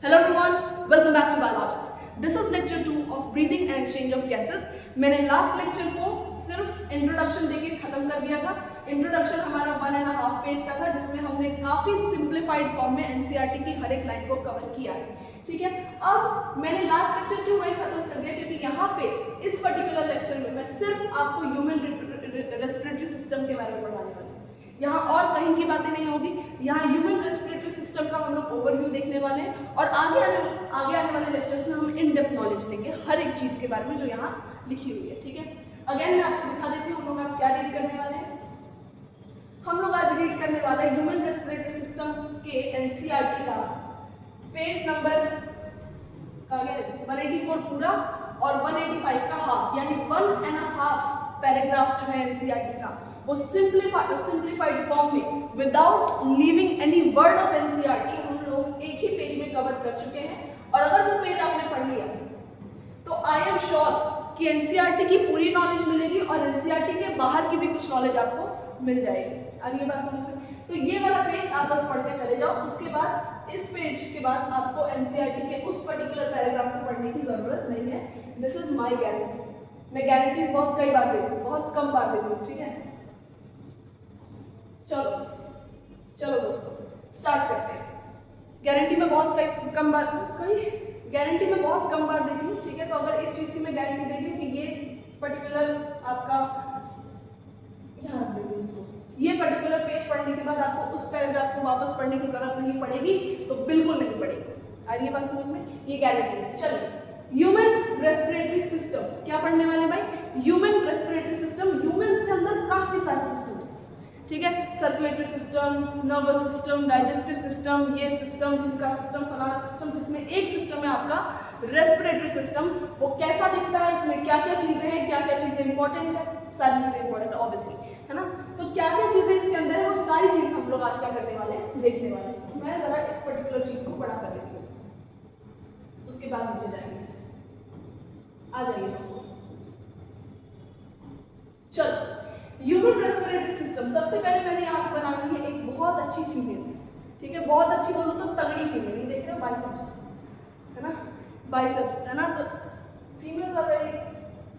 Hello everyone, welcome back to Biologics. This is lecture 2 of breathing and exchange of gases. मैंने last lecture को सिर्फ introduction देके खत्म कर दिया था। इंट्रोडक्शन हमारा 1.5 पेज का था, जिसमें हमने काफी सिंप्लीफाइड फॉर्म में एनसीईआरटी की हर एक लाइन को कवर किया है। ठीक है, अब मैंने लास्ट लेक्चर क्यों वही खत्म कर दिया, क्योंकि यहाँ पे इस पर्टिकुलर लेक्चर में मैं सिर्फ आपको ह्यूमन रेस्पिरेटरी सिस्टम के बारे में पढ़ाने वाली हूँ। यहाँ और कहीं की बातें नहीं होगी। यहाँ ह्यूमन रेस्पिरेटरी सिस्टम का हम लोग ओवरव्यू देखने वाले हैं और आगे आने वाले लेक्चर्स में हम इन डेप्थ नॉलेज लेंगे हर एक चीज के बारे में जो यहाँ लिखी हुई है। ठीक है, अगेन मैं आपको दिखा देती हूँ हम लोग आज क्या रीड करने वाले हैं। हम लोग आज रीड करने वाले हैं ह्यूमन रेस्पिरेटरी सिस्टम के एनसीईआरटी का पेज नंबर 184 पूरा और 185 का हाफ, यानी 1.5 पैराग्राफ जो है एनसीईआरटी का, वो सिंप्लीफाइड फॉर्म में without leaving any word of NCERT हम लोग एक ही पेज में कवर कर चुके हैं। और अगर वो पेज आपने पढ़ लिया तो आई एम श्योर कि एनसीईआरटी की पूरी नॉलेज मिलेगी और एनसीईआरटी के बाहर की भी कुछ नॉलेज आपको मिल जाएगी। और ये बात समझ में, तो ये वाला पेज आप बस पढ़ के चले जाओ। उसके बाद इस पेज के बाद आपको एनसीईआरटी के उस पर्टिकुलर पैराग्राफ को पढ़ने की जरूरत नहीं है। This is my guarantee. मैं गारंटीज बहुत कई बार देती हूँ, बहुत कम बार देती हूँ। ठीक है, चलो दोस्तों स्टार्ट करते हैं। गारंटी में बहुत कम बार देती हूँ। ठीक है, तो अगर इस चीज की मैं गारंटी दे दूँ कि ये पर्टिकुलर आपका यहाँ दे दूँ इसको, ये पर्टिकुलर पेज पढ़ने के बाद आपको उस पैराग्राफ को वापस पढ़ने की जरूरत नहीं पड़ेगी, तो बिल्कुल नहीं पड़ेगी। आ रही है बात समझ में? ये गारंटी है। चलिए, ह्यूमन रेस्पिरेटरी सिस्टम क्या पढ़ने वाले भाई? Human respiratory system. ह्यूमंस के अंदर काफी सारे सिस्टम्स, ठीक है, circulatory system, nervous system, digestive system, ये सिस्टम, इनका सिस्टम, फलाना सिस्टम, जिसमें एक सिस्टम है आपका रेस्पिरेटरी सिस्टम। वो कैसा दिखता है, उसमें क्या क्या चीजें हैं, क्या क्या चीजें इंपॉर्टेंट है, सारी चीजें इंपॉर्टेंट है ऑब्वियसली, है ना। तो क्या क्या चीजें इसके अंदर है, वो सारी चीज हम लोग आज क्या करने वाले हैं, देखने वाले हैं। मैं जरा इस पर्टिकुलर चीज को बड़ा कर लेती हूँ, उसके बाद नीचे जाएंगे। आ जाइए दोस्तों, चलो। ह्यूमन रेस्पिरेटरी सिस्टम, सबसे पहले मैंने यहाँ पे बना ली है एक बहुत अच्छी फीमेल। ठीक है, बहुत अच्छी बोलो तो तगड़ी फीमेल, ये देख रहे हो, बाइसेप्स है ना, बाइसेप्स है ना। तो females are very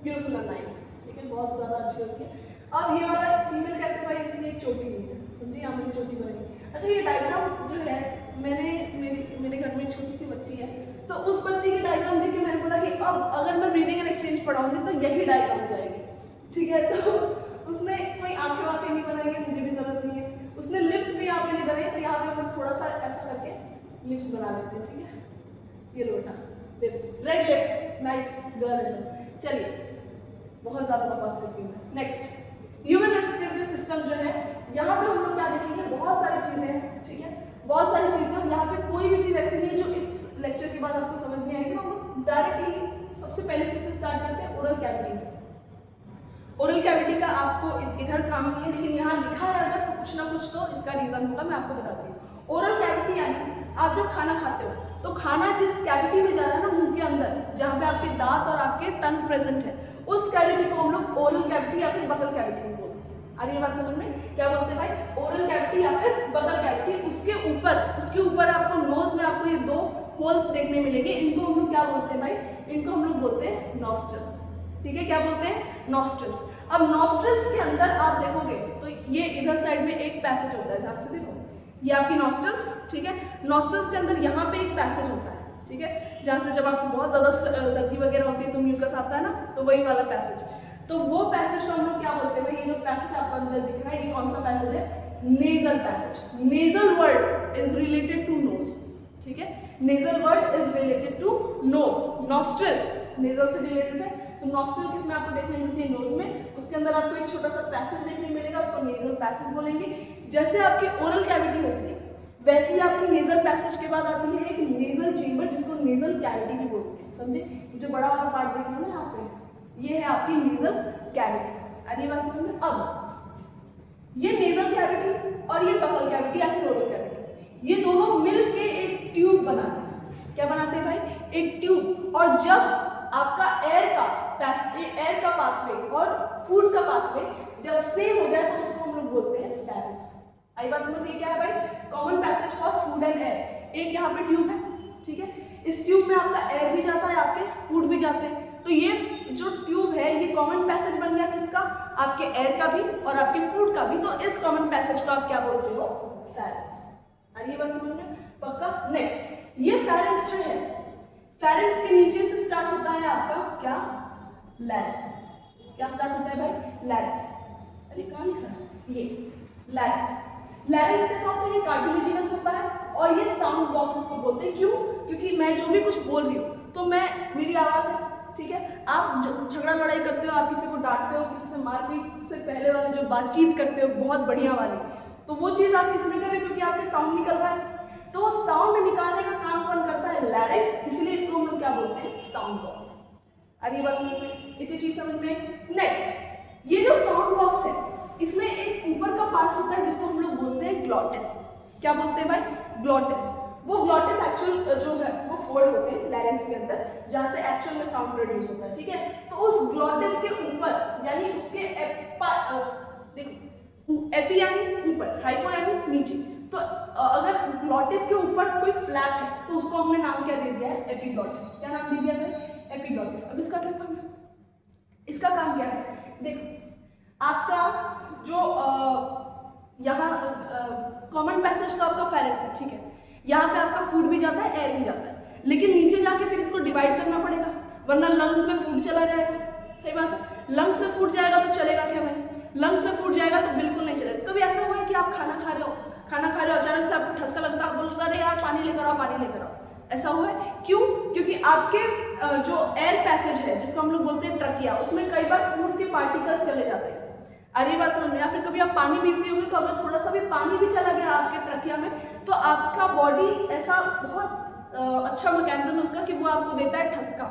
beautiful and nice. ठीक है, बहुत ज्यादा अच्छी होती है। अब ये वाला फीमेल कैसे भाई, इसने एक चोटी ली है, समझे, यहाँ मेरी चोटी बनेगी। अच्छा, ये डायग्राम जो है, मेरे घर में एक छोटी सी बच्ची है, तो उस बच्ची की डायग्राम देख के मैंने बोला कि अब अगर मैं ब्रीदिंग एंड एक्सचेंज पढ़ाऊंगी तो यही डायग्राम जाएगी। ठीक है, तो उसने कोई आंखें वाखें नहीं बनाई है, मुझे भी जरूरत नहीं है। उसने लिप्स भी यहाँ पे नहीं बनाई, तो यहाँ पे हम थोड़ा सा ऐसा करके लिप्स बना लेते हैं। ठीक है, ये लो बेटा, lips, red lips, nice girl. चलिए, बहुत ज्यादा बकवास करती हूँ। नेक्स्ट, ह्यूमन रेस्पिरेटरी सिस्टम जो है, यहाँ पे हम लोग क्या देखेंगे, बहुत सारी चीजें हैं। ठीक है, बहुत सारी चीजें। हम यहाँ पे कोई भी चीज ऐसी नहीं है जो इस लेक्चर के बाद आपको समझ नहीं आएगी। हम लोग डायरेक्टली सबसे पहले चीज से स्टार्ट करते हैं, ओरल कैविटीज। ओरल कैविटी का आपको इधर काम नहीं है, लेकिन यहाँ लिखा है अगर, तो कुछ ना कुछ तो इसका रीजन होगा, मैं आपको बताती हूँ। ओरल कैविटी यानी आप जब खाना खाते हो तो खाना जिस कैविटी में जा रहा है ना, मुंह के अंदर, जहाँ पे आपके दांत और आपके टंग प्रेजेंट है, उस कैविटी को हम लोग ओरल कैविटी या फिर बकल कैविटी में बोलते हैं। अरे ये बात समझ में, क्या बोलते हैं भाई? ओरल कैविटी या फिर बकल कैविटी। उसके ऊपर आपको नोज में आपको ये 2 होल्स देखने मिलेंगे। इनको हम लोग क्या बोलते हैं भाई? इनको हम लोग बोलते हैं नॉस्ट्रल्स। ठीक है, क्या बोलते हैं? नॉस्ट्रल्स। अब नॉस्ट्रल्स के अंदर आप देखोगे तो ये इधर साइड में एक पैसेज होता है, ध्यान से देखो, ये आपकी नॉस्ट्रल्स। ठीक है, नॉस्ट्रल्स के अंदर यहाँ पे एक पैसेज होता है। ठीक है, जहाँ से जब आपको बहुत ज्यादा सर्दी वगैरह होती है तो म्यूकस आता है ना, तो वही वाला पैसेज। तो वो पैसेज को हम लोग क्या बोलते हैं भाई? ये जो पैसेज आपको अंदर दिख रहा है, ये कौन सा पैसेज है? Nasal passage. Nasal word is related to nose. ठीक है, nasal word is related to nose. Nostril nasal से रिलेटेड है, तो नॉस्ट्रल किसमें आपको देखने मिलती है? नोज में। उसके अंदर आपको एक छोटा सा पैसेज देखने मिलेगा, उसको नेजल पैसेज बोलेंगे। जैसे आपकी ओरल कैविटी होती है, वैसे ही आपकी नेजल पैसेज के बाद आती है एक नेजल चेंबर, जिसको नेजल कैविटी भी बोलते हैं। समझे? ये जो बड़ा वाला पार्ट देख रहे हो ना यहाँ पे, ये है आपकी नेजल कैविटी। अरे बात समझ में? अब ये नेजल कैविटी और ये बकल कैविटी या फिर ओरल कैविटी, ये दोनों मिलके एक ट्यूब बनाते हैं। क्या बनाते हैं भाई? एक ट्यूब। और जब आपका एयर का पाथवे और फूड का पाथवे जब सेम हो जाए तो उसको हम लोग बोलते हैं फैरिंक्स। आई बात समझ? ये क्या है भाई? Common passage for food and air. एक यहाँ पे ट्यूब है, ठीक है। इस ट्यूब में आपका एयर भी जाता है, आपके फूड भी जाते हैं। तो ये जो ट्यूब है ये कॉमन पैसेज बन गया किसका, आपके एयर का भी और आपके फूड का भी। तो इस कॉमन पैसेज को आप क्या बोलते हो, फेरेंक्स। और ये बात समझ में पक्का। नेक्स्ट ये फेरेंक्स जो है, फेरेंक्स के नीचे से स्टार्ट होता है आपका क्या, लैरिंक्स। क्या स्टार्ट होता है भाई, लैरिंक्स। अरे कहाँ लिखा है, ये लैरिंक्स। लैरिंक्स के साथ ये कार्टिलेजिनस होता है और ये साउंड बॉक्स इसको बोलते हैं। क्यों, क्योंकि मैं जो भी कुछ बोल रही हूँ तो मैं, मेरी आवाज़ है, ठीक है। आप झगड़ा लड़ाई करते हो, आप किसी को डांटते हो, किसी से मारपीट से पहले वाले जो बातचीत करते हो बहुत बढ़िया वाली, तो वो चीज़ आप इसलिए कर रहे हो क्योंकि आपके साउंड निकल रहा है। तो साउंड निकालने का काम कौन करता है, लैरिंक्स। इसलिए इसको हम लोग क्या बोलते हैं, साउंड बॉक्स। अरे ये बात समझ में, इतनी चीज समझ में। नेक्स्ट ये जो साउंड बॉक्स है इसमें एक ऊपर का पार्ट होता है जिसको हम लोग बोलते हैं ग्लॉटिस। क्या बोलते हैं भाई, ग्लॉटिस। वो ग्लॉटिस एक्चुअल जो है वो फोल्ड होते हैं लैरिंक्स के अंदर, जहाँ से एक्चुअल में साउंड प्रोड्यूस होता है, ठीक है। तो उस ग्लॉटिस के ऊपर यानी उसके देखो, एपी यानी ऊपर, हाइपो यानी नीचे। तो अगर ग्लॉटिस के ऊपर कोई फ्लैप है तो उसको हमने नाम क्या दे दिया है, एपीग्लॉटिस। क्या नाम दे दिया है, एपीग्लॉटिस। अब इसका क्या काम है, इसका काम क्या है, देखो आपका जो यहाँ कॉमन पैसेज का आपका फेरेंक्स है, ठीक है। यहाँ पे आपका फूड भी जाता है, एयर भी जाता है, लेकिन नीचे जाके फिर इसको डिवाइड करना पड़ेगा, वरना लंग्स में फूड चला जाएगा। सही बात है, लंग्स में फूड जाएगा तो चलेगा क्या भाई, लंग्स में फूड जाएगा तो बिल्कुल नहीं चलेगा। कभी ऐसा हुआ है कि आप खाना खा रहे हो, अचानक से आपको ठसका लगता है, आप बोलते अरे यार पानी लेकर आओ, पानी लेकर आओ। ऐसा हुआ है, क्यों, क्योंकि आपके जो एयर पैसेज है जिसको हम लोग बोलते हैं ट्रकिया, उसमें कई बार फूड के पार्टिकल्स चले जाते हैं। अरे बात समझ में। या फिर कभी आप पानी पी रहे होंगे तो अगर थोड़ा सा भी पानी भी चला गया आपके ट्रकिया में तो आपका बॉडी ऐसा बहुत अच्छा मैकेनिज्म है उसका कि वो आपको देता है ठसका,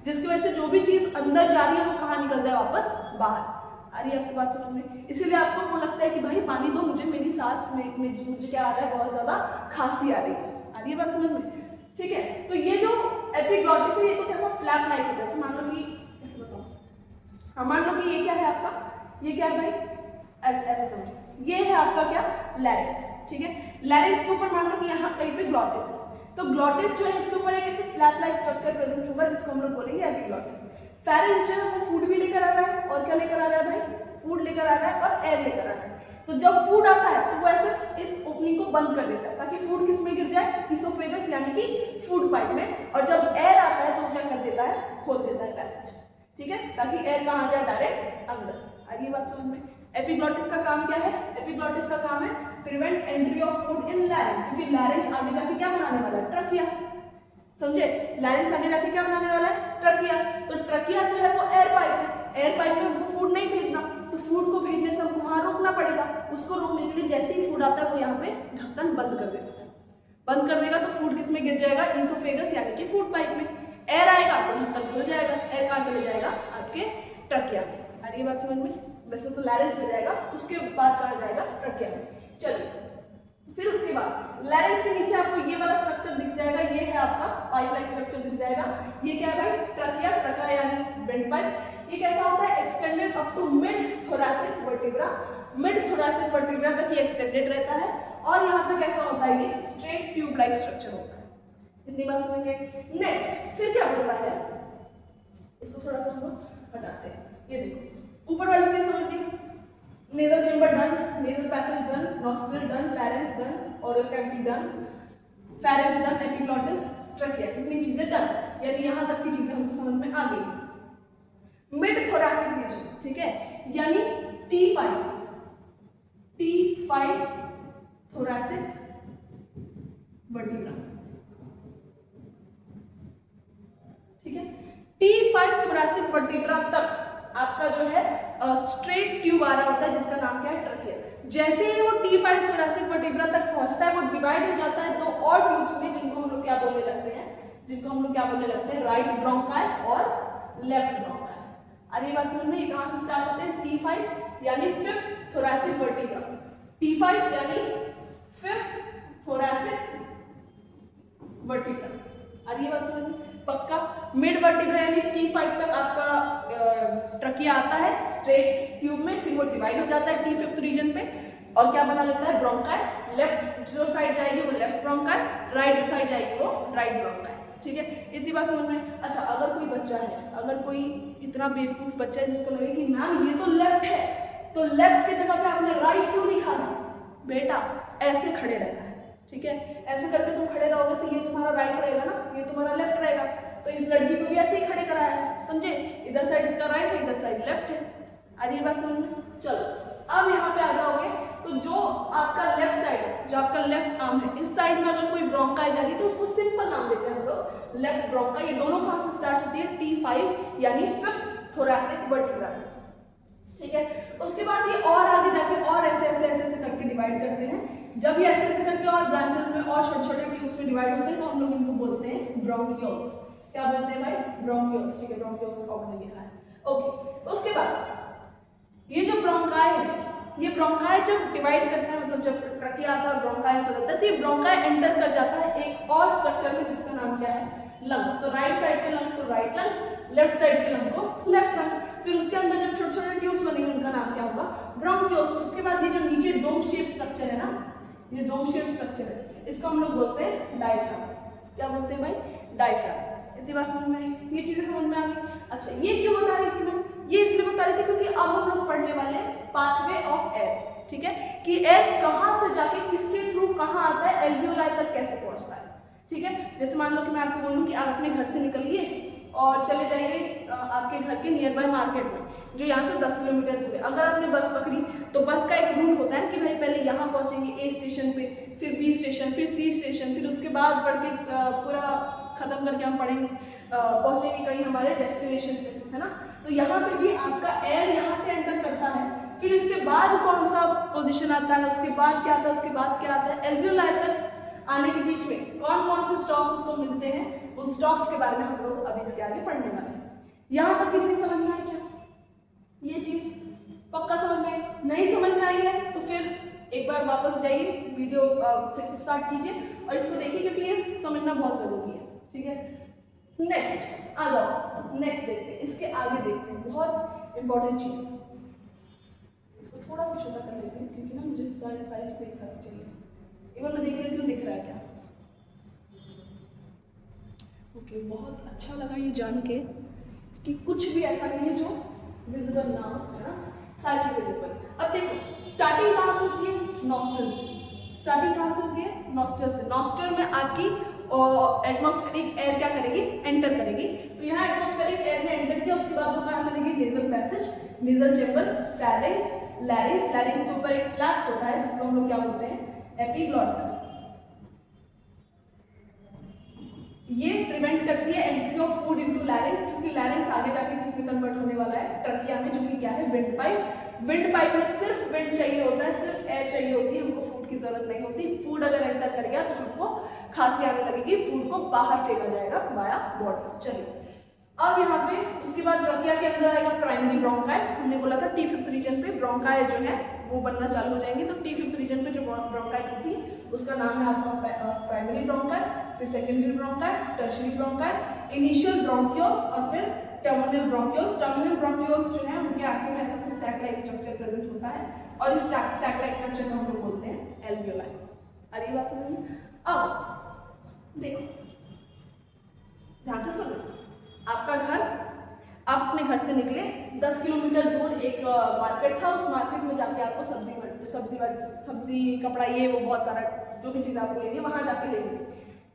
जिसकी वजह से जो भी चीज़ अंदर जा रही है वो कहाँ निकल जाए, वापस बाहर। अरे आपकी बात समझ में। इसीलिए आपको वो लगता है कि भाई पानी दो मुझे, मेरी सांस में मुझे क्या आ रहा है, बहुत ज़्यादा खांसी आ रही है। आ रही है बात समझ में, ठीक है। तो ये जो एपिग्लॉटिस है ये कुछ ऐसा फ्लैप लाइक होता है। जैसे मान लो कि ऐसे बताओ, हाँ मान लो कि ये क्या है आपका, ये क्या है भाई, ऐसे समझो, ये है आपका क्या, लैरिंक्स, ठीक है। लैरिंक्स के ऊपर मान लो कि यहाँ कहीं पे ग्लॉटिस है, तो ग्लॉटिस जो है इसके ऊपर एक ऐसे फ्लैप लाइक स्ट्रक्चर प्रेजेंट होगा जिसको हम लोग बोलेंगे एपिग्लॉटिस। फेरेंक्स जो है वो फूड भी लेकर आ रहा है और क्या लेकर आ रहा है भाई, फूड लेकर आ रहा है और एयर लेकर आ रहा है। तो जब फूड आता है तो वो ऐसे इस ओपनिंग को बंद कर देता है ताकि फूड किस में गिर जाए, इसोफेगस यानी कि फूड पाइप में। और जब एयर आता है तो वो क्या कर देता है, खोल देता है पैसेज, ठीक है, ताकि एयर कहाँ जाए, डायरेक्ट अंदर। आ ये बात समझ में। एपिग्लॉटिस का काम क्या है, एपिग्लॉटिस का काम है prevent entry of food in larynx, क्योंकि लैरिंक्स आगे जाके क्या बनाने वाला है, ट्रकिया। समझे, लैरिंक्स आगे जाके क्या बनाने वाला है, ट्रकिया। तो ट्रकिया जो है वो एयर पाइप है, एयर पाइप में हमको फूड नहीं भेजना, तो फूड को भेजने से हमको वहां रोकना पड़ेगा। उसको रोकने के लिए जैसे ही फूड आता है वो यहाँ पे ढक्कन बंद कर देता है। बंद कर देगा तो फूड किस में गिर जाएगा, इसोफेगस यानी कि फूड पाइप में। एयर आएगा तो ढक्कन खुल जाएगा, एयर कहाँ चले जाएगा, आपके ट्रकिया में। आ रही बात समझ में। वैसे तो लैरिंक्स में जाएगा, उसके बाद कहाँ जाएगा, ट्रकिया में। चलिए फिर उसके बाद लैरिंक्स के नीचे आपको ये वाला स्ट्रक्चर दिख जाएगा, ये है आपका पाइप लाइक स्ट्रक्चर दिख जाएगा। ये क्या है भाई, ट्रकिया, ट्रका यानी वेंट पाइप। ये कैसा होता है, extended up to mid thoracic vertebra, mid thoracic vertebra तक ये एक्सटेंडेड रहता है। और यहाँ पे कैसा होता है, ये स्ट्रेट ट्यूब लाइक स्ट्रक्चर होता है। इतनी बात समझ गए। नेक्स्ट फिर क्या बोल रहा है, इसको थोड़ा सा हम लोग हटाते हैं। ये देखो ऊपर वाली चीज समझ ली, nasal chamber done, nasal passage done, nostril done, larynx done, oral cavity done, pharynx done, epiglottis, trachea, इतनी चीजें डन। यानी यहाँ तक की चीजें हमको समझ में आ गई। मिड थोरैसिक रीजन, ठीक है, यानी T5 थोरैसिक वर्टिब्रा, ठीक है। T5 थोरैसिक वर्टिब्रा तक आपका जो है स्ट्रेट ट्यूब आ रहा होता है जिसका नाम क्या है, ट्रकिया। जैसे ही वो T5 थोरैसिक वर्टिब्रा तक पहुंचता है वो डिवाइड हो जाता है दो और ट्यूब्स में, जिनको हम लोग क्या बोलने लगते हैं, राइट ब्रोंकाई और लेफ्ट ब्रोंकाई। अरे बात समझ में, ये कहां से स्टार्ट होते हैं, T5 यानी फिफ्थ थोरैसिक वर्टिब्रा, T5 यानी फिफ्थ थोरैसिक वर्टिब्रा। अरे बात समझ में पक्का। मिड वर्टिब्रा यानी T5 तक आपका ट्रकिया आता है स्ट्रेट ट्यूब में, फिर वो डिवाइड हो जाता है T5 रीजन पे और क्या बना लेता है, ब्रोंकाई, लेफ्ट जो साइड जाएगी वो लेफ्ट ब्रोंकाई, राइट जो साइड जाएगी वो राइट ब्रोंकाई। ठीक है, इतनी बात समझ में। अच्छा, अगर कोई बच्चा है, अगर कोई इतना बेवकूफ बच्चा है जिसको लगे कि मैम ये तो लेफ्ट है, तो लेफ्ट की जगह पे आपने राइट क्यों लिखा है? बेटा ऐसे खड़े रहना है, ठीक है, ऐसे करके तुम खड़े रहोगे तो ये तुम्हारा राइट रहेगा ना, ये तुम्हारा लेफ्ट रहेगा। तो इस लड़की को भी ऐसे ही खड़े कराया है, समझे? इधर साइड इसका राइट है, इधर साइड लेफ्ट है। अरे ये बात समझ में। चलो अब यहाँ पे आ जाओगे तो जो आपका लेफ्ट साइड है, जो आपका लेफ्ट आर्म है, इस साइड में अगर कोई ब्रोंकाई जा रही है तो उसको सिंपल नाम देते हैं हम लोग लेफ्ट ब्रोंकाई। ये दोनों कहाँ से स्टार्ट होती है? T5 यानी 5th थोरैसिक वर्टिब्रा से। ठीक है, उसके बाद ये और आगे जाके और ऐसे ऐसे ऐसे ऐसे करके डिवाइड करते हैं। जब ये ऐसे ऐसे करके और ब्रांचेस में और छोटे छोटे ट्यूब्स में डिवाइड होते हैं तो हम लोग इनको बोलते हैं ब्रोंकियोल्स। क्या बोलते हैं भाई? ब्रोंकियोल्स। ठीक है, ब्रोंकियोल्स कॉमन में लिखा है। ओके, उसके बाद ये जो ब्रोंकाई है, ये ब्रोंकाई जब डिवाइड करता है, मतलब जब ट्रकिया आता है ब्रोंकाई में बदलता है, तो ये ब्रोंकाई एंटर कर जाता है एक और स्ट्रक्चर में जिसका नाम क्या है? लंग्स। तो राइट साइड के लंग्स को राइट लंग, लेफ्ट साइड के लंग को लेफ्ट लंग। फिर उसके अंदर जब छोटे छोटे ट्यूब्स बनेंगे उनका नाम क्या होगा? ब्रोंकियोल्स। उसके बाद ये जो नीचे डोम शेप स्ट्रक्चर है ना, ये डोम शेप स्ट्रक्चर है, इसको हम लोग बोलते हैं डायफ्राम। क्या बोलते हैं भाई? डायफ्राम। इतनी बात समझ में आई? ये चीजें समझ में आ गई। अच्छा, ये क्यों बता रही थी मैं? ये इसलिए बता रही थी क्योंकि अब हम लोग पढ़ने वाले पाथवे ऑफ एयर। ठीक है, कि एयर कहाँ से जाके किसके थ्रू कहाँ आता है, एल्वियोलाई तक कैसे पहुंचता है। ठीक है, जैसे मान लो कि मैं आपको बोलूँ कि आप अपने घर से निकलिए और चले जाइए आपके घर के नियर बाय मार्केट में, जो यहाँ से 10 किलोमीटर दूर है। अगर आपने बस पकड़ी तो बस का एक रूट होता है कि भाई पहले यहाँ पहुँचेंगे A स्टेशन पे, फिर B स्टेशन, फिर C स्टेशन, फिर उसके बाद बढ़ के पूरा खत्म करके हम पहुँचेंगे कहीं हमारे डेस्टिनेशन पे, है ना। तो यहाँ पे भी आपका एयर यहाँ से एंटर करता है, फिर इसके बाद कौन सा पोजीशन आता है, उसके बाद क्या आता है, उसके बाद क्या आता है, एल्वियोलाई तक आने के बीच में कौन कौन से स्टॉक्स उसको मिलते हैं, उन स्टॉक्स के बारे में हम लोग अभी इसके आगे पढ़ने वाले हैं। यहाँ तक की चीज समझ में आई क्या? ये चीज पक्का समझ में आई? नहीं समझ में आई है तो फिर एक बार वापस जाइए, वीडियो फिर से स्टार्ट कीजिए और इसको देखिए, क्योंकि ये समझना बहुत जरूरी है। ठीक है, नेक्स्ट आ जाओ, नेक्स्ट देखते हैं, इसके आगे देखते हैं बहुत इंपॉर्टेंट चीज। इसको थोड़ा सा छोटा कर लेती हूँ क्योंकि ना मुझे सारी चीजें एक साथ चाहिए। एक बार मैं देख लेती हूँ दिख रहा है क्या। ओके, बहुत अच्छा लगा ये जान के कि कुछ भी ऐसा नहीं है जो विजिबल ना हो, है ना, सारी चीजें विजिबल। अब देखो स्टार्टिंग कहाँ से होती है? नॉस्ट्रल से। स्टार्टिंग कहाँ से होती है? नॉस्ट्रल से। नॉस्ट्रल में आपकी एटमॉस्फेरिक एयर क्या करेगी? एंटर करेगी। तो यहाँ एटमॉस्फेरिक एयर ने एंटर किया, उसके बाद वो कहाँ चलेगी? Nasal passage, nasal chamber, pharynx, larynx. Larynx के ऊपर एक फ्लैप होता है जिसको हम लोग क्या बोलते हैं? एपिग्लॉटिस। ये प्रिवेंट करती है entry of food into larynx, क्योंकि लैरिंक्स आगे जाके किसमें कन्वर्ट होने वाला है? ट्रकिया में, जो कि क्या है? Wind pipe. विंड पाइप में सिर्फ विंड चाहिए होता है, सिर्फ एयर चाहिए होती है, हमको फूड की जरूरत नहीं होती। फूड अगर एंटर कर गया तो हमको खांसी आने लगेगी, फूड को बाहर फेंका जाएगा बाया बॉडी। चलिए अब यहाँ पे उसके बाद ट्रकिया के अंदर आएगा प्राइमरी ब्रोंकाई। हमने बोला था T5th रीजन पे ब्रोंकाई जो है वो बनना चालू हो जाएंगे। तो T5th रीजन पे जो ब्रोंकाई टूटी उसका नाम है आपका प्राइमरी ब्रोंकाई, फिर secondary bronchi, tertiary bronchi, initial bronchioles और फिर टर्मिनल ब्रोंकियोल्स। टर्मिनल ब्रोंकियोल्स जो है उनके आगे में ऐसा कुछ सैक लाइक स्ट्रक्चर प्रेजेंट होता है और इस सैक लाइक स्ट्रक्चर को हम लोग बोलते हैं एल्वियोलाई। आ रही बात समझ में? अब देखो ध्यान से सुनो, आपका घर, आप अपने घर से निकले, 10 किलोमीटर दूर एक मार्केट था, उस मार्केट में जाके आपको सब्जी कपड़ा ये वो बहुत सारा जो भी चीज़ आपको लेनी है वहाँ जाके लेनी थी।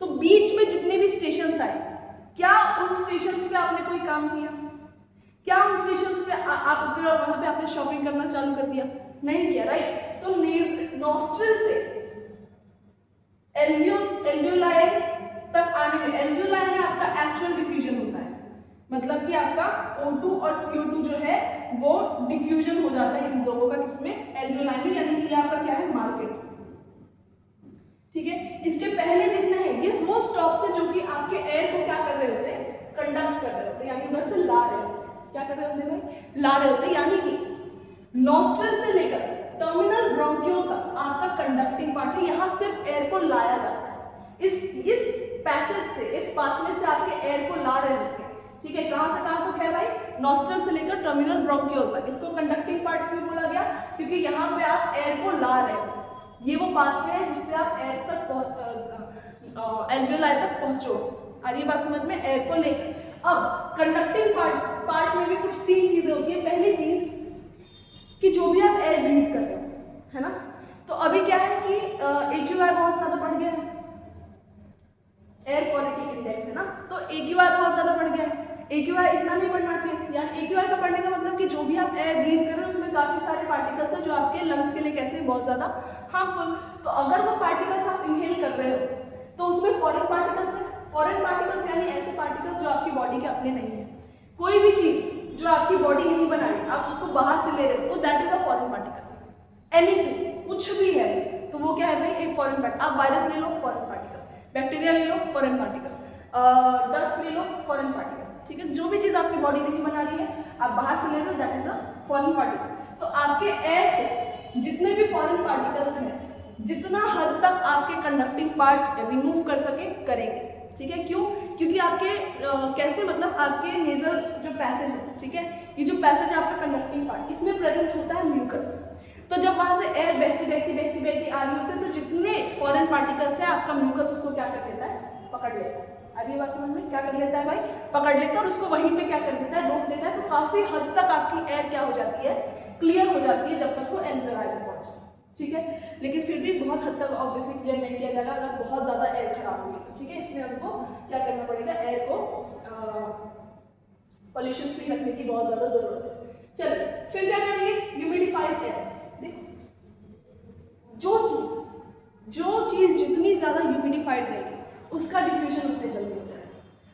तो बीच में जितने भी स्टेशंस आए, क्या उन स्टेशंस पे आपने कोई काम किया? क्या उन स्टेशंस पे आप उतरे और वहाँ पे आपने शॉपिंग करना चालू कर दिया? नहीं किया, राइट। तो नॉस्ट्रल से एल्वियोलाई तक आने में, एल्वियोलाई में आपका एक्चुअल डिफ्यूजन होता है, मतलब कि आपका O2 और CO2 जो है वो डिफ्यूजन हो जाता है इन लोगों का, किसमें? एल्वियोलाई में, यानी कि आपका क्या है? मार्केट। ठीक है, इसके पहले जितने हैं ये वो स्टॉप से जो कि आपके एयर को क्या कर रहे होते हैं? कंडक्ट कर रहे होते हैं, यानी उधर से ला रहे होते हैं। क्या कर रहे होते हैं भाई? ला रहे होते हैं, यानी कि नॉस्ट्रल से लेकर टर्मिनल ब्रोंकियोल तक आपका कंडक्टिंग पार्ट है, यहाँ सिर्फ एयर को लाया जाता है। इस पैसेज से, इस पाथवे से आपके एयर को ला रहे होते हैं। ठीक है, कहां से कहां तक है भाई? नॉस्ट्रल से लेकर टर्मिनल ब्रोंकियोल तक। इसको कंडक्टिंग पार्ट क्यों बोला गया? क्योंकि यहाँ पे आप एयर को ला रहे हो, ये वो पाथवे है जिससे आप एयर तक एल्वियोलाई तक पहुंचो। आ रही बात समझ में, एयर को लेकर। अब कंडक्टिंग पार्ट में भी कुछ 3 चीजें होती है। पहली चीज कि जो भी आप एयर ब्रीथ कर रहे हो, है ना, तो अभी क्या है कि AQI बहुत ज्यादा बढ़ गया है, एयर क्वालिटी इंडेक्स है ना, तो AQI बहुत ज्यादा बढ़ गया है। AQI इतना नहीं बढ़ना चाहिए, यानी AQI का बढ़ने का मतलब कि जो भी आप एयर ब्रीथ कर रहे हो उसमें काफी सारे पार्टिकल्स हैं जो आपके लंग्स के लिए कैसे बहुत ज्यादा हार्मफुल। तो अगर वो पार्टिकल्स आप इनहेल कर रहे हो तो उसमें फॉरेन पार्टिकल्स है। फॉरेन पार्टिकल्स यानी ऐसे पार्टिकल्स जो आपकी बॉडी के अपने नहीं है। कोई भी चीज जो आपकी बॉडी नहीं बना रही, आप उसको बाहर से ले रहे हो तो that is a foreign particle. Anything, कुछ भी है तो वो क्या है भाई, एक फॉरेन पार्टिकल। आप वायरस ले लो, फॉरेन पार्टिकल, बैक्टीरिया ले लो, फॉरेन पार्टिकल, डस्ट ले लो, फॉरेन पार्टिकल, ठीक है। जो भी चीज आपकी बॉडी नहीं बना रही है, आप बाहर से ले रहे हो, that is a foreign particle. तो आपके एयर से जितने भी फॉरेन पार्टिकल्स हैं, जितना हद तक आपके कंडक्टिंग पार्ट रिमूव कर सके करेंगे, ठीक है। क्यों? क्योंकि आपके कैसे, मतलब आपके नेजल जो पैसेज है, ठीक है, ये जो पैसेज है आपका कंडक्टिंग पार्ट, इसमें प्रेजेंट होता है म्यूकस। तो जब वहां से एयर बहती बहती बहती बहती आ रही होती है तो जितने फॉरेन पार्टिकल्स है आपका म्यूकस उसको क्या कर लेता है, पकड़ लेता है। आगे बात समझ में, क्या कर लेता है भाई, पकड़ लेता है और उसको वहीं पे क्या कर देता है, रोक देता है। तो काफी हद तक आपकी एयर क्या हो जाती है, क्लियर हो जाती है जब तक वो एल्वियोलाई में पहुंचे, ठीक है। लेकिन फिर भी बहुत हद तक ऑब्वियसली क्लियर नहीं किया जाएगा अगर बहुत ज्यादा एयर खराब हुई तो, ठीक है। इसलिए हमको क्या करना पड़ेगा, एयर को पॉल्यूशन फ्री रखने की बहुत ज्यादा जरूरत है। चलिए फिर क्या करेंगे, ह्यूमिडिफाइज एयर। देखो जो चीज जितनी ज्यादा ह्यूमिडिफाइड रहेगी उसका डिफ्यूजन उतने जल्दी हो जाएगा।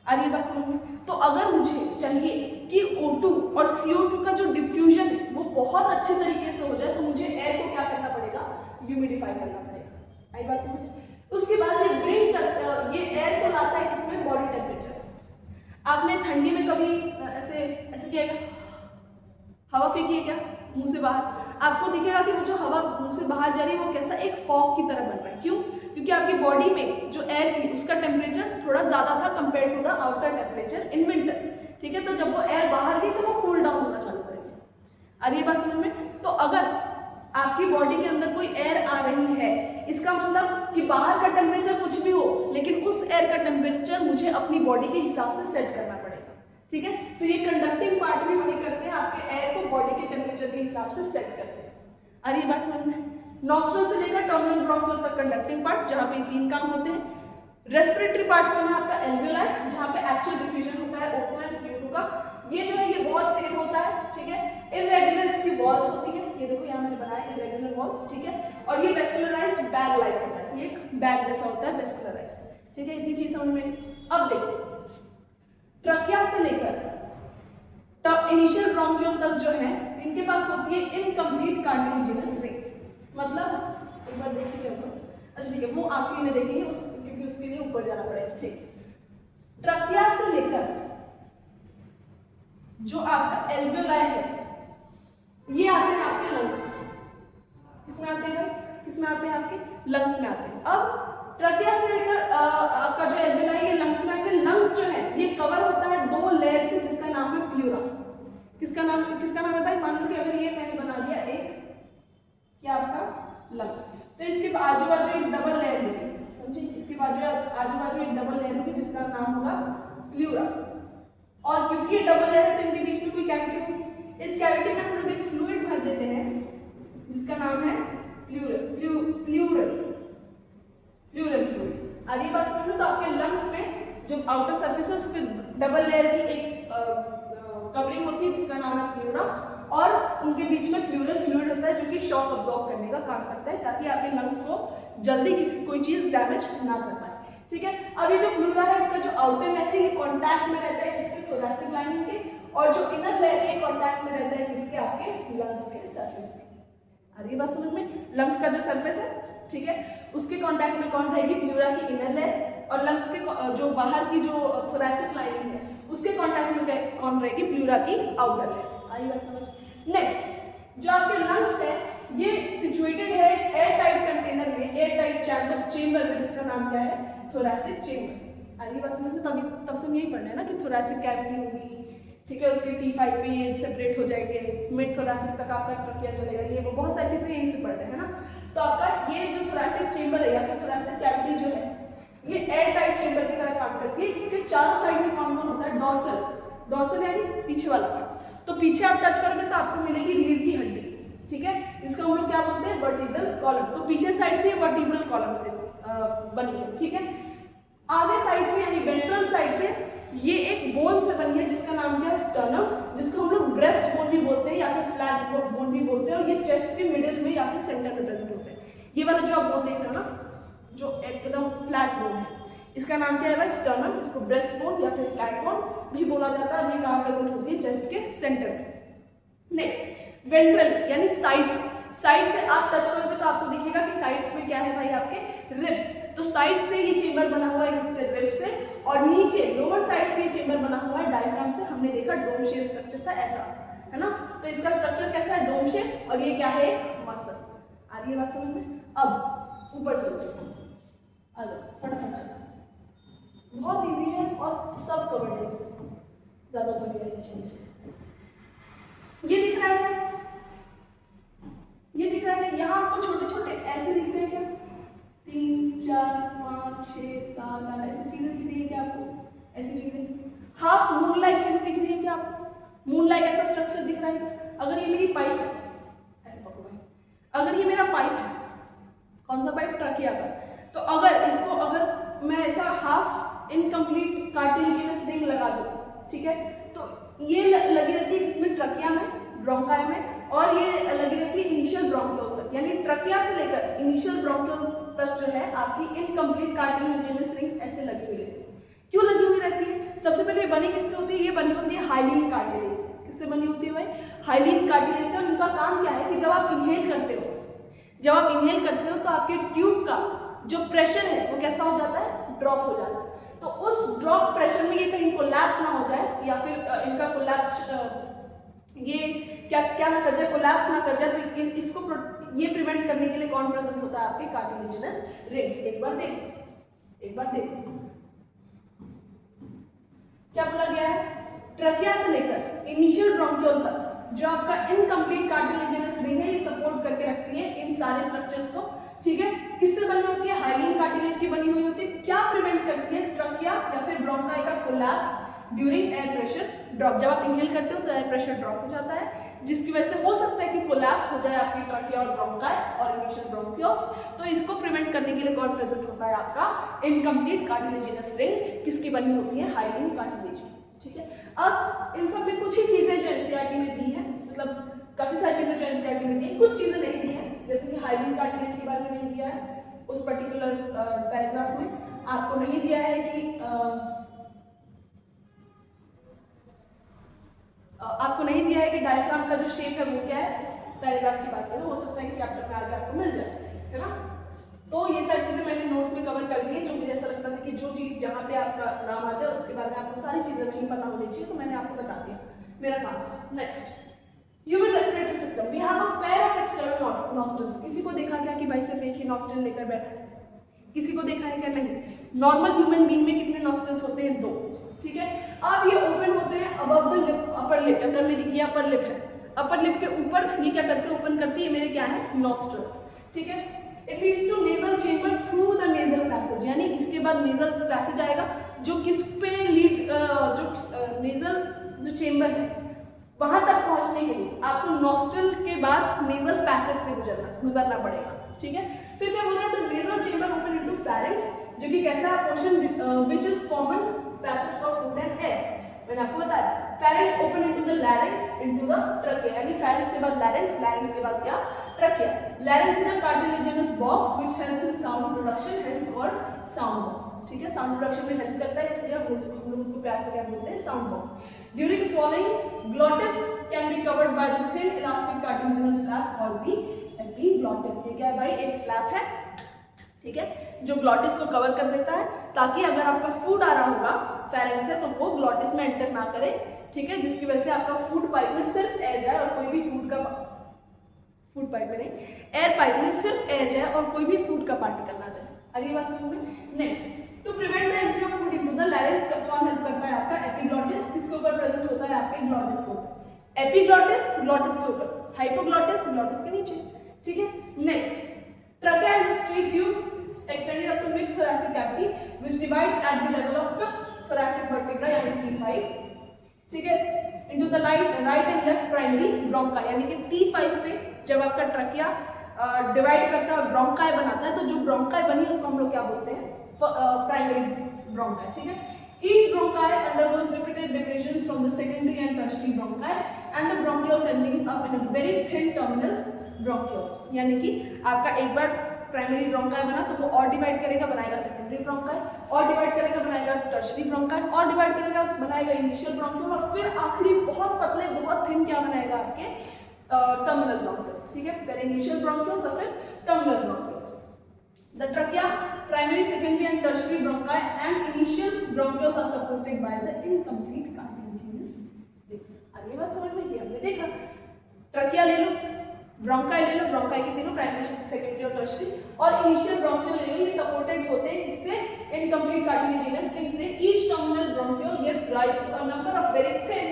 आ रही बात समझ में। तो अगर मुझे चाहिए कि O2 और CO2 का जो डिफ्यूजन है वो बहुत अच्छे तरीके से हो जाए तो मुझे एयर को क्या करना पड़ेगा, ह्यूमिडिफाई करना पड़ेगा। आई बात समझ। उसके बाद ये एयर को लाता है किसमें, बॉडी टेम्परेचर। आपने ठंडी में कभी ऐसे किया क्या, हवा फेंकी है क्या मुंह से बाहर, आपको दिखेगा कि वो जो हवा मुंह से बाहर जा रही है वो कैसा एक फॉग की तरह बन रहा है। क्यों? क्योंकि आपकी बॉडी में जो एयर थी उसका टेम्परेचर थोड़ा ज्यादा था compare to the outer temperature in winter, ठीक है। तो जब वो एयर बाहर गई तो वो कूल डाउन होना चालू करेगी। आ रही है बात समझ में। तो अगर आपकी बॉडी के अंदर कोई एयर आ रही है, इसका मतलब कि बाहर का टेम्परेचर कुछ भी हो लेकिन उस एयर का टेम्परेचर मुझे अपनी बॉडी के हिसाब से सेट करना पड़ेगा, ठीक है। तो ये कंडक्टिंग पार्ट भी वही करते हैं, आपके एयर को बॉडी के टेम्परेचर के हिसाब से सेट करते हैं। आ रही है बात समझ में। नॉस्ट्रल से लेकर टर्मिनल ब्रोंकियल तक कंडक्टिंग पार्ट, जहां पे 3 काम होते हैं। रेस्पिरेटरी पार्ट कौन है आपका, एल्वियोलाई, जहां पे एक्चुअल डिफ्यूजन होता है O2 और CO2 का। ये जो है ये बहुत थिन होता है, ठीक है। इरेगुलर इसकी वॉल्स होती है, ये देखो यहाँ मैंने बनाया इरेगुलर वॉल्स, ठीक है। और ये वेस्कुलराइज्ड बैग लाइक होता है, ये एक बैग जैसा होता है वेस्कुलराइज्ड, ठीक है। इतनी चीज समझ में। अब देखो ट्रकिया से लेकर इनिशियल ब्रोंकियल तक जो है इनके पास होती है इनकम्प्लीट कार्टिलेजिनस रिंग्स। मतलब एक बार देखिए ऊपर, अच्छा ठीक है वो आखिरी में देखेंगे क्योंकि उसके लिए ऊपर जाना पड़ेगा, ठीक। ट्रकिया से लेकर जो आपका एल्वियोलाई है ये आते हैं आपके लंग्स में। किसमें आते हैं भाई, किसमें आते हैं, आपके लंग्स में आते हैं। अब ट्रकिया से लेकर आपका जो एल्वियोलाई है लंग्स में आते हैं। लंग्स जो है ये कवर होता है 2 लेयर से जिसका नाम है प्लूरा। किसका नाम है भाई, मान लो कि अगर ये मैंने बना दिया एक क्या आपका लंग, तो इसके आजू बाजू एक डबल लेयर होगी, समझे। इसके आजू बाजू एक डबल लेयर होगी जिसका नाम होगा प्लूरा। और क्योंकि ये डबल लेयर है तो इनके बीच में कोई कैविटी होगी। इस कैविटी में हम लोग एक फ्लूइड भर देते हैं जिसका नाम है प्लूरल फ्लूइड। आगे बात समझ लो। तो आपके लंग्स में जो आउटर सरफेस है उस पर डबल लेयर की एक कवरिंग होती है जिसका नाम है प्लूरा, और उनके बीच में प्लूरल फ्लूइड होता है जो कि शॉक अब्सॉर्ब करने का काम करता है ताकि आपके लंग्स को जल्दी कोई चीज डैमेज ना कर पाए, ठीक है। अब ये जो प्लूरा है इसका जो आउटर लेयर है ये कॉन्टैक्ट में रहता है किसके, थोरैसिक लाइनिंग के, और जो इनर लेयर है ये कॉन्टैक्ट में रहता है किसके, आपके लंग्स के सरफेस के। आ रही है बात समझ में। लंग्स का जो सरफेस है, ठीक है, उसके कॉन्टैक्ट में कौन रहेगी, प्लूरा की इनर लेयर, और लंग्स के जो बाहर की जो थोरैसिक लाइनिंग है उसके कॉन्टैक्ट में कौन रहेगी, प्लूरा की आउटर लेयर। आई बात समझ। नेक्स्ट जो आपके लंग्स है ये सिचुएटेड है एयर टाइट कंटेनर में, एयर टाइट चैम्बर में जिसका नाम क्या है, थोरैसिक चैम्बर। आ रही बात समझ में। तब से हम यही पढ़ रहे हैं ना कि थोरैसिक कैविटी होगी, ठीक है, उसके T5 पे ये सेपरेट हो जाएंगे, मिड थोरैसिक तक आपका ट्रकिया चलेगा, ये वो बहुत सारी चीजें यहीं से पढ़ रहे हैं ना। तो आपका ये जो थोरैसिक चेंबर है या फिर थोरैसिक कैविटी जो है ये एयर टाइट चेंबर की तरह काम करती है। इसके चारों साइड में कौन कौन होता है? डॉर्सल। डॉर्सल यानी पीछे वाला पार्ट। तो पीछे आप टच करोगे तो आपको मिलेगी रीढ़ की हड्डी, ठीक है, इसको हम लोग क्या बोलते हैं? Vertebral column. तो पीछे साइड से वर्टिब्रल कॉलम से बनी है, ठीक है। आगे साइड से यानी वेंट्रल साइड से ये एक बोन से बनी है जिसका नाम क्या है? स्टर्नम, जिसको हम लोग ब्रेस्ट बोन भी बोलते हैं या फिर फ्लैट बोन भी बोलते हैं, और ये चेस्ट के मिडिल में या फिर सेंटर में प्रेजेंट होते हैं। ये वाला जो आप बोन देख रहे हो ना, जो एकदम फ्लैट बोन है, इसका नाम क्या है भाई? स्टर्नम। इसको ब्रेस्ट बोन या फिर फ्लैट बोन भी बोला जाता है। ये कहाँ प्रेजेंट होती है? चेस्ट के सेंटर में। नेक्स्ट वेंट्रल यानी साइड से। साइड से आप टच करोगे तो आपको दिखेगा कि साइड्स में क्या है भाई? आपके रिब्स। तो साइड से ये चेंबर बना हुआ है किससे? रिब्स से। और नीचे लोअर साइड से ये चेंबर बना हुआ है डायफ्राम से। हमने देखा डोम शेप स्ट्रक्चर था ऐसा, है ना। तो इसका स्ट्रक्चर कैसा है? Dome shape. और ये क्या है? मसल। आ रही है बात समझ में? अब ऊपर चलते हैं, आ जाओ फटाफट आ जाओ। बहुत इजी है और सब कवर्ड है इसमें, ज्यादा ऊपर नहीं नीचे। ये दिख रहा है क्या? ये दिख रहा है क्या? यहाँ आपको छोटे छोटे ऐसे दिख रहे हैं क्या? 3 4 5 6 7 8 ऐसी चीजें दिख रही है क्या आपको? ऐसी चीजें हाफ मून लाइक चीजें दिख रही है क्या आपको? मून लाइक ऐसा स्ट्रक्चर दिख रहा है क्या? अगर ये मेरी पाइप है, ऐसे पकड़ो भाई, अगर ये मेरा पाइप है, कौन सा पाइप? ट्रकिया का। तो अगर इसको अगर मैं ऐसा हाफ इनकम्प्लीट कार्टिलेजिनस रिंग लगा दूं, ठीक है, तो ये लगी रहती है किसमें? ट्रकिया में, ब्रोंकाई में। और ये लगी रहती है इनिशियल ब्रोंकियोल तक, यानी ट्रकिया से लेकर इनिशियल ब्रोंकियोल तक जो है आपकी इनकम्प्लीट कार्टिलेजिनस रिंग्स ऐसे लगी हुई रहती है। क्यों लगी हुई रहती है? सबसे पहले बनी किससे होती है? ये बनी होती है हाइलिन कार्टिलेज से। किससे बनी होती है भाई? हाइलिन कार्टिलेज से। और उनका काम क्या है कि जब आप इनहेल करते हो, तो आपके ट्यूब का जो प्रेशर है वो कैसा हो जाता है? ड्रॉप हो जाता है। तो उस ड्रॉप प्रेशर में ये कहीं कोलैप्स ना हो जाए या फिर इनका कोलैप्स ये क्या ना कर जाए, कोलैप्स ना कर जाए, तो इसको ये प्रिवेंट करने के लिए कौन प्रेजेंट होता है? आपके कार्टिलेजिनस रिंग्स। एक बार देखो क्या बोला गया है? ट्रकिया से लेकर इनिशियल ब्रोंकियोल तक जो आपका इनकम्प्लीट कार्टिलेजिनस रिंग है ये सपोर्ट करके रखती है इन सारे स्ट्रक्चर्स को, ठीक है। किससे बनी होती है? हाइलिन कार्टिलेज की बनी हुई होती है। क्या प्रिवेंट करती है? ट्रकिया या फिर ब्रोंकाई का collapse during air pressure drop. जब आप इनहेल करते हो तो एयर प्रेशर ड्रॉप हो जाता है, जिसकी वजह से हो सकता है कि कोलैप्स हो जाए आपकी ट्रकिया और ब्रोंकाई और इनिशियल ब्रोंकियोल्स। तो इसको प्रिवेंट करने के लिए कौन प्रेजेंट होता है? आपका इनकम्प्लीट कार्टिलेजिनस रिंग। किसकी बनी होती है? हाइलिन कार्टिलेज की, ठीक है। अब इन सब में कुछ ही चीजें जो एनसीईआरटी में दी है, मतलब काफी सारी चीजें जो एनसीईआरटी में दी है, कुछ चीजें नहीं दी है, जैसे कि हाइलिन कार्टिलेज के बारे में नहीं दिया है उस पर्टिकुलर पैराग्राफ में। आपको नहीं दिया है कि डायफ्राम का जो शेप है वो क्या है। इस पैराग्राफ की बात करें, हो सकता है कि चैप्टर में आगे आपको मिल जाए, है ना। तो ये सारी चीजें मैंने नोट्स में कवर कर दी है, जो मुझे ऐसा लगता था कि जो चीज जहाँ पे आपका नाम आ जाए उसके बारे में आपको सारी चीजें नहीं पता होनी चाहिए, तो मैंने आपको बता दिया, मेरा काम। Next, human respiratory system. We have a pair of external nostrils. किसी को देखा क्या कि भाई सिर्फ एक ही नॉस्ट्रल लेकर बैठा है? किसी को देखा है क्या? नहीं। नॉर्मल ह्यूमन बीइंग में कितने नॉस्ट्रल्स होते हैं? 2, ठीक है। अब ये ओपन होते हैं above the lip, upper lip. अगर मेरी ये अपर लिप है, अपर लिप के ऊपर ये क्या करते हैं? ओपन करती है। मेरे क्या है? नॉस्ट्रल्स, ठीक है। It leads to nasal chamber through the nasal passage, यानी इसके बाद नेजल पैसेज आएगा जो किस पे लीड, जो नेजल जो चेंबर है वहां तक पहुंचने के लिए आपको नॉस्ट्रल के बाद नेजल पैसेज से गुजरना पड़ेगा, ठीक है। फिर क्या बोल रहे हैं? The nasal chamber open into pharynx, जो कि कैसा portion which is common passage for food and air. मैंने आपको बताया pharynx open into the larynx into the trachea, यानी फेरिंक्स के बाद लैरिंक्स, लैरिंक्स के बाद क्या? Trachea. Larynx is a cartilaginous box which helps in sound production, hence called sound box, ठीक है। साउंड प्रोडक्शन में हेल्प करता है, इसलिए हम लोग उसको प्यार से क्या बोलते हैं? Sound box. During swallowing, glottis can be covered by the thin elastic cartilaginous flap or the epiglottis। ये क्या है भाई? एक फ्लैप है, ठीक है, जो ग्लॉटिस को कवर कर देता है, ताकि अगर आपका फूड आ रहा होगा फेरिंक्स से तो वो ग्लॉटिस में एंटर ना करे, ठीक है, जिसकी वजह से आपका फूड पाइप में सिर्फ एयर जाए और कोई भी फूड पाइप में नहीं, एयर पाइप में सिर्फ एयर जाए और कोई भी फूड का पार्टिकल ना जाए। अगली बात समझ में? Next, to prevent the entry of food into the larynx कौन हेल्प करता है? आपका एपिग्लॉटिस। किसके ऊपर प्रेजेंट होता है? आपके ग्लॉटिस के ऊपर। एपिग्लॉटिस ग्लॉटिस के ऊपर, हाइपोग्लॉटिस ग्लॉटिस के नीचे, ठीक है। Next, Trachea is a straight tube extended up to mid thoracic cavity which divides at the level of fifth thoracic vertebra यानी T5, ठीक है, into the right and left primary bronchi यानी कि T5 पे जब आपका ट्रकिया डिवाइड करता है ब्रोंकाई बनाता है, तो जो ब्रोंकाई बनी उसको हम लोग क्या बोलते हैं, प्राइमरी ब्रोंकाई, ठीक है। Each bronchi undergoes repeated divisions from the secondary and tertiary bronchi and the bronchioles ending up in a very thin terminal bronchiole, यानी कि आपका एक बार प्राइमरी ब्रोंकाई बना तो वो और डिवाइड करेगा बनाएगा सेकेंडरी ब्रोंकाई, और डिवाइड करेगा बनाएगा टर्शियरी ब्रोंकाई, और डिवाइड करेगा बनाएगा इनिशियल ब्रोंक्यूल, और फिर आखिरी बहुत पतले बहुत थिन क्या बनाएगा आपके टर्मिनल ब्रोंक्यूल्स, ठीक है, पहले इनिशियल ब्रोंक्यूल्स और फिर terminal bronchioles. The trachea, primary, secondary and tertiary bronchi and initial bronchioles are supported by the incomplete cartilaginous rings। आगे बात समझ में आई? हमने देखा ट्रकिया ले लो, ब्रोंकाई ले लो, ब्रोंकाई की तीनों प्राइमरी, सेकेंडरी और टर्शियरी, और इनिशियल ब्रोंक्यूल ले लो, ये सपोर्टेड होते हैं किससे, इनकम्प्लीट कार्टिलेजिनस रिंग से। Each terminal bronchiole gives rise to a number of very thin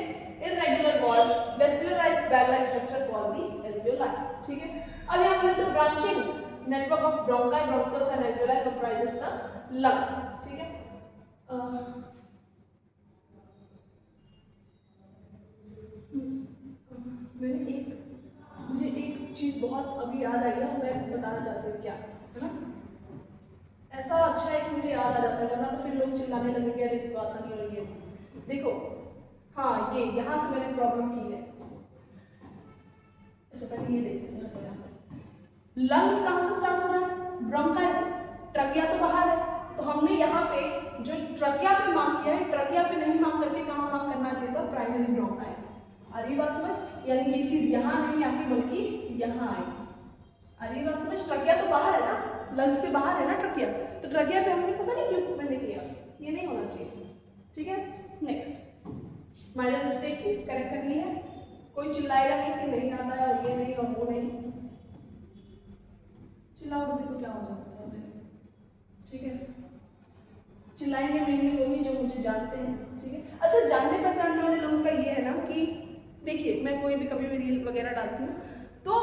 irregular walled vascularized bag-like structure called the alveoli, ठीक है। अब यहाँ पर the branching network of bronchi, bronchioles and alveoli comprises the lungs, ठीक है। मुझे एक चीज बहुत अभी याद आई है, मैं बताना चाहती हूँ, क्या है ना, ऐसा अच्छा है कि मुझे याद आ जाता है, वरना तो फिर लोग चिल्लाने लगेंगे अरे इसको आता नहीं और ये। देखो हाँ, ये यहाँ से मैंने प्रॉब्लम की है। अच्छा पहले ये देखते हैं यहाँ से। लंग्स कहाँ से स्टार्ट हो रहा है, ब्रोंकाई से, ट्रकिया तो बाहर है, तो हमने यहाँ पे जो ट्रकिया पे मार्क किया है, ट्रकिया पे नहीं मार्क करके कहाँ मार्क करना चाहिए था, प्राइमरी ब्रोंकाई। अरे बात समझ, यानी ये चीज यहाँ नहीं आती बल्कि यहाँ आएगी। अरे बात समझ, ट्रकिया तो बाहर है ना, लंग्स के बाहर है ना ट्रकिया, तो ट्रकिया पे हमने पता नहीं क्यों मैंने किया, ये नहीं होना चाहिए, ठीक है। नेक्स्ट माइनर मिस्टेक थी, करेक्ट कर ली है, कोई चिल्लाएगा नहीं कि नहीं आता है और ये नहीं और वो नहीं, चिल्लाओगे तो क्या हो जाता है, ठीक है, चिल्लाएंगे मेनली वही जो मुझे जानते हैं, ठीक है। अच्छा जानने पहचानने वाले लोगों का ये है ना कि देखिए मैं कोई भी कभी भी रील वगैरह डालती हूँ तो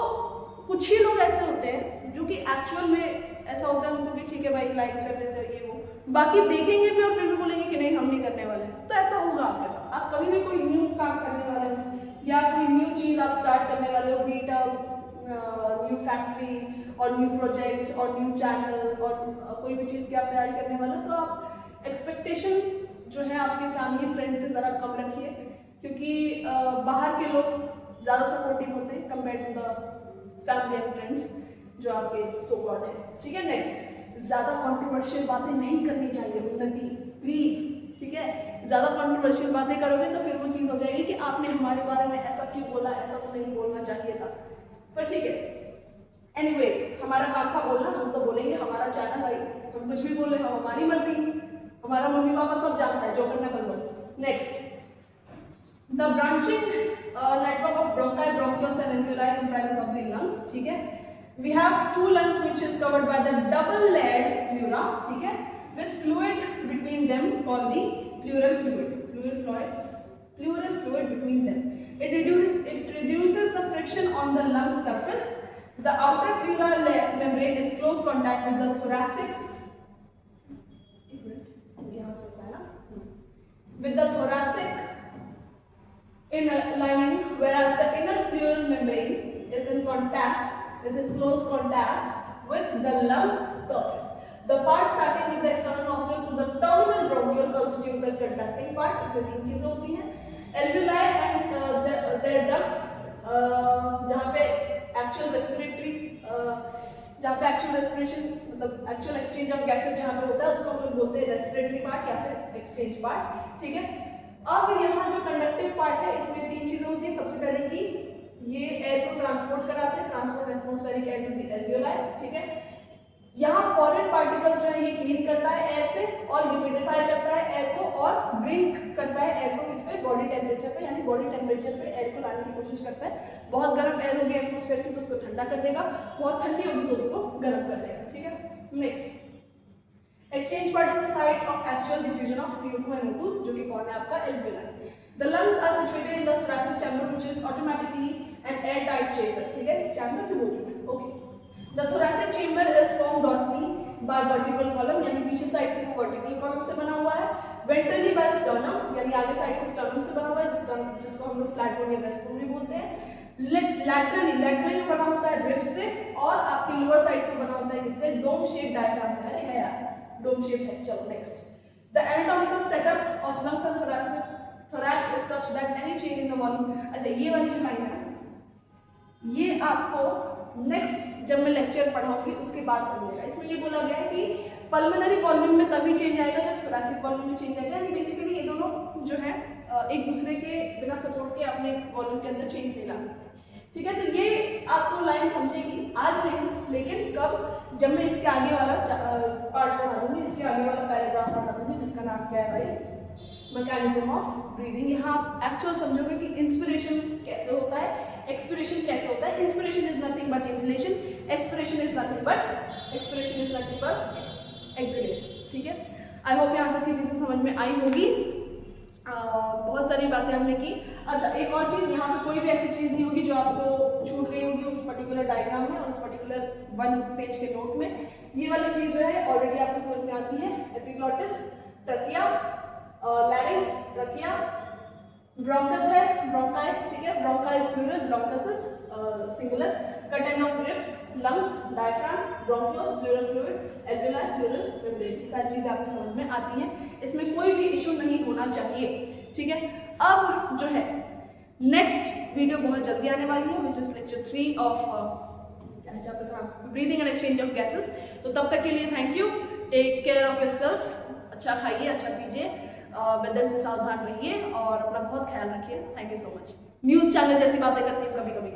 कुछ ही लोग ऐसे होते हैं जो कि एक्चुअल में ऐसा होता है उनको भी ठीक है भाई लाइक कर देते हैं ये वो, बाकी देखेंगे भी और फिर भी बोलेंगे कि नहीं हम नहीं करने वाले। तो ऐसा होगा आपके साथ, आप कभी भी कोई न्यू काम करने वाले हो या कोई न्यू चीज़ आप स्टार्ट करने वाले हो, बीट न्यू फैक्ट्री और न्यू प्रोजेक्ट और न्यू चैनल और कोई भी चीज़ की आप तैयारी करने वाले हो, तो आप एक्सपेक्टेशन जो है आपके फैमिली फ्रेंड से ज़रा कम रखिए, क्योंकि बाहर के लोग ज़्यादा सपोर्टिव होते हैं compare to the family and friends जो आपके सो कॉल्ड है, ठीक है। नेक्स्ट, ज़्यादा कंट्रोवर्शियल बातें नहीं करनी चाहिए उन्नति, प्लीज़, ठीक है। ज़्यादा कंट्रोवर्शियल बातें करोगे तो फिर वो चीज़ हो जाएगी कि आपने हमारे बारे में ऐसा क्यों बोला, ऐसा तो नहीं बोलना चाहिए था, पर ठीक है। एनीवेज हमारा काम था बोलना, हम तो बोलेंगे, हमारा चैनल भाई, हम कुछ भी बोले, हम हमारी मर्जी, हमारा मम्मी पापा सब जानता है, जो करना कर लो। Next, the branching network of bronchi, bronchioles and alveoli comprises of the lungs, ठीक है। We have two lungs which is covered by the double layered pleura, ठीक है, with fluid between them called the pleural fluid between them. It reduces the friction on the lung surface. The outer pleural membrane is close contact with the thoracic. With the thoracic inner lining, whereas the inner pleural membrane is in close contact with the lungs surface. The part starting with the external nostril to the terminal bronchiole constitute the conducting part. इसमें तीन चीजें होती हैं, alveoli and their ducts, जहाँ पे actual respiration मतलब actual exchange of gases जहाँ पे होता है उसको हम लोग बोलते हैं respiratory part या फिर exchange part, ठीक है। अब यहाँ जो कंडक्टिव पार्ट है इसमें तीन चीजें होती हैं। सबसे पहले कि ये एयर को ट्रांसपोर्ट कराते हैं, transport atmospheric air to the alveoli, ठीक है। यहाँ फॉरेन पार्टिकल्स जो है ये क्लीन करता है एयर से और ह्यूमिडिफाई करता है एयर को और ब्रिंक करता है एयर को किस पे, बॉडी टेम्परेचर पे, यानी बॉडी टेम्परेचर पे एयर को लाने की कोशिश करता है। बहुत गर्म एयर होगी एटमॉस्फेयर की तो उसको ठंडा कर देगा, बहुत ठंडी होगी तो उसको गर्म कर देगा, ठीक है। Next, exchange part is the site of actual diffusion of CO2 and O2 जो कि कौन है आपका alveoli. The lungs are situated in the thoracic chamber which is automatically an airtight chamber, ठीक है, chamber क्यों बोल रही हूँ मैं, okay. The thoracic chamber is form dorsally bye vertical column, यानी पीछे साइड से वर्टिकल कॉलम से बना हुआ है, वेंट्रली बाय स्टर्नम, यानी आगे साइड से स्टर्नम से बना हुआ है, जिसको हम लोग फ्लैट बोन या ब्रेस्ट बोन भी बोलते हैं। लैटरली बना होता है रिब्स से, और आपके लोअर साइड से बना होता है इससे डोम शेप डायफ्राम से। अरे है यार, डोम शेप है। चलो next, the anatomical setup of lungs and thorax is such that any change in the volume। अच्छा, ये वाली जो लाइन है ये आपको नेक्स्ट जब मैं लेक्चर पढ़ाऊंगी उसके बाद समझेगा। इसमें ये बोला गया है कि पल्मोनरी वॉल्यूम में तभी चेंज आएगा जब थोरैसिक वॉल्यूम में चेंज आएगा, यानी बेसिकली ये दोनों जो है एक दूसरे के बिना सपोर्ट के अपने वॉल्यूम के अंदर चेंज नहीं ला सकते। ठीक है, तो ये आपको लाइन समझेगी आज नहीं, लेकिन कब, जब मैं इसके आगे वाला पार्ट पढ़ा दूंगी, इसके आगे वाला पैराग्राफ पढ़ा दूंगी जिसका नाम क्या है भाई, मैकेनिज्म ऑफ ब्रीदिंग। यहाँ आप एक्चुअल समझोगे कि इंस्पिरेशन कैसे होता है, एक्सपिरेशन कैसे होता है। Inspiration is nothing but inhalation, expiration is nothing but exhalation. ठीक है, आई होप यहाँ तक की चीज़ें समझ में आई होगी। बहुत सारी बातें हमने की। अच्छा, एक और चीज़, यहाँ पे कोई भी ऐसी चीज़ नहीं होगी जो आपको छूट गई होगी उस पर्टिकुलर डायग्राम में और उस पर्टिकुलर 1 पेज के नोट में। ये वाली चीज़ जो है ऑलरेडी आपको समझ में आती है। Epiglottis, trachea, larynx, trachea, bronchus है, ब्रोंकाई, ठीक है, bronchi is plural, bronchus is singular, curtain of ribs, lungs, diaphragm, bronchioles, pleural fluid, alveoli, pleural membrane. सारी चीजें आपको समझ में आती हैं, इसमें कोई भी इशू नहीं होना चाहिए। ठीक है, अब जो है नेक्स्ट वीडियो बहुत जल्दी आने वाली है, which is lecture 3 of breathing and exchange of gases. तो तब तक के लिए thank you, take care of yourself, अच्छा खाइए, अच्छा पीजिए, वेदर से सावधान रहिए और अपना बहुत ख्याल रखिए। Thank you so much. News channel जैसी बातें करती हूँ कभी कभी।